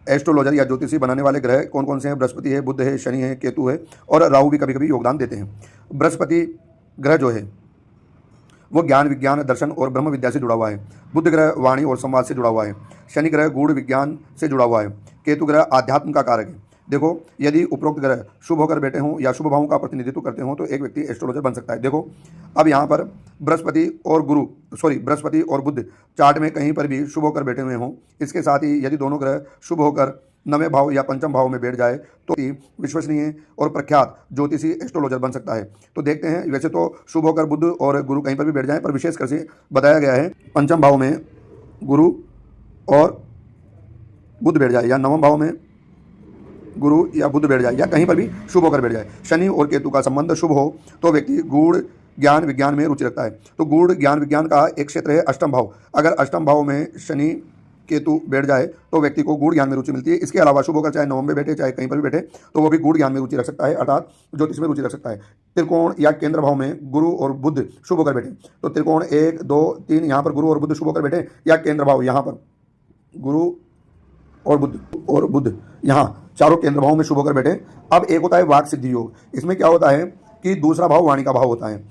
Astrologer या ज्योतिषी बनाने वाले ग्रह कौन कौन से हैं? बृहस्पति है, बुध है, शनि है, केतु है और राहु भी कभी कभी योगदान देते हैं। बृहस्पति ग्रह जो है वो ज्ञान, विज्ञान, दर्शन और ब्रह्म विद्या से जुड़ा हुआ है। बुध ग्रह वाणी और संवाद से जुड़ा हुआ है। शनि ग्रह गूढ़ विज्ञान से जुड़ा हुआ है। केतु ग्रह आध्यात्म का कारक है। देखो, यदि उपरोक्त ग्रह शुभ होकर बैठे हों या शुभ भावों का प्रतिनिधित्व करते हों तो एक व्यक्ति एस्ट्रोलॉजर बन सकता है। देखो, अब यहाँ पर बृहस्पति और बुध चार्ट में कहीं पर भी शुभ होकर बैठे हुए हों, इसके साथ ही यदि दोनों ग्रह शुभ होकर नवें भाव या पंचम भाव में बैठ जाए तो विश्वसनीय और प्रख्यात ज्योतिषी एस्ट्रोलॉजर बन सकता है। तो देखते हैं, वैसे तो शुभ होकर बुध और गुरु कहीं पर भी बैठ जाएं, पर विशेषकर से बताया गया है पंचम भाव में गुरु और बुध बैठ जाए या नवम भाव में गुरु या बुध बैठ जाए या कहीं पर भी शुभ होकर बैठ जाए। शनि और केतु का संबंध शुभ हो तो व्यक्ति गूढ़ ज्ञान विज्ञान में रुचि रखता है। तो गूढ़ ज्ञान विज्ञान का एक क्षेत्र है अष्टम भाव। अगर अष्टम भाव में शनि केतु बैठ जाए तो व्यक्ति को गूढ़ ज्ञान में रुचि मिलती है। इसके अलावा शुभ होकर चाहे नवम में बैठे चाहे कहीं पर भी बैठे तो वो भी गूढ़ ज्ञान में रुचि रख सकता है, अर्थात ज्योतिष में रुचि रख सकता है। त्रिकोण या केंद्र भाव में गुरु और बुध शुभ होकर बैठे तो त्रिकोण 1, 2, 3 यहाँ पर गुरु और बुध शुभ होकर बैठे, या केंद्र भाव यहाँ पर गुरु और बुध यहाँ चारों केंद्र भावों में शुभ होकर बैठे। अब एक होता है वाक सिद्धि योग। इसमें क्या होता है कि दूसरा भाव वाणी का भाव होता है।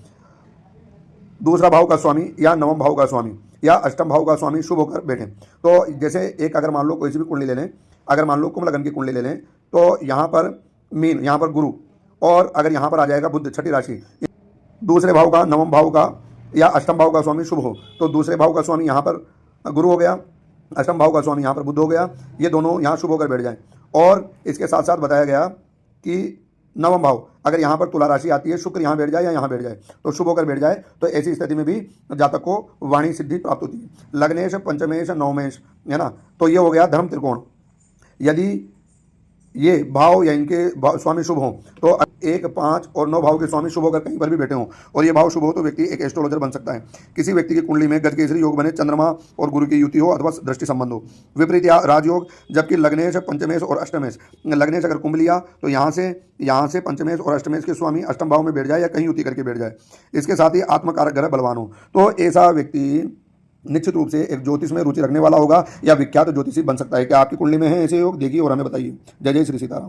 दूसरा भाव का स्वामी या नवम भाव का स्वामी या अष्टम भाव का स्वामी शुभ होकर बैठे। तो जैसे एक अगर मान लो कोई सी भी कुंडली ले लें, अगर मान लो कुंभ लग्न की कुंडली ले लें तो यहाँ पर मीन, यहाँ पर गुरु, और अगर यहाँ पर आ जाएगा बुध, छठी राशि, दूसरे भाव का, नवम भाव का या अष्टम भाव का स्वामी शुभ हो तो दूसरे भाव का स्वामी यहाँ पर गुरु हो गया, अष्टम भाव का स्वामी यहाँ पर बुध हो गया, ये दोनों यहाँ शुभ होकर बैठ जाएं। और इसके साथ साथ बताया गया कि नवम भाव अगर यहाँ पर तुला राशि आती है, शुक्र यहाँ बैठ जाए या यहाँ बैठ जाए तो शुभ होकर बैठ जाए, तो ऐसी स्थिति में भी जातक को वाणी सिद्धि प्राप्त होती है। लग्नेश, पंचमेश, नवमेश, है ना, तो ये हो गया धर्म त्रिकोण। यदि ये भाव या इनके स्वामी शुभ हों तो 1, 5 और 9 भाव के स्वामी शुभ होकर कहीं पर भी बैठे हों और ये भाव शुभ हो तो व्यक्ति एक एस्ट्रोलॉजर बन सकता है। किसी व्यक्ति की कुंडली में गजकेसरी योग बने, चंद्रमा और गुरु की युति हो अथवा दृष्टि संबंध हो। विपरीत या राजयोग, जबकि लग्नेश, पंचमेश और अष्टमेश, लग्नेश अगर कुंभ लिया तो यहाँ से पंचमेश और अष्टमेश के स्वामी अष्टम भाव में बैठ जाए या कहीं युति करके बैठ जाए। इसके साथ ही आत्मकारक ग्रह बलवान हो तो ऐसा व्यक्ति निश्चित रूप से एक ज्योतिष में रुचि रखने वाला होगा या विख्यात ज्योतिषी बन सकता है। क्या आपकी कुंडली में है ऐसे योग? देखिए और हमें बताइए। जय जय श्री सीताराम।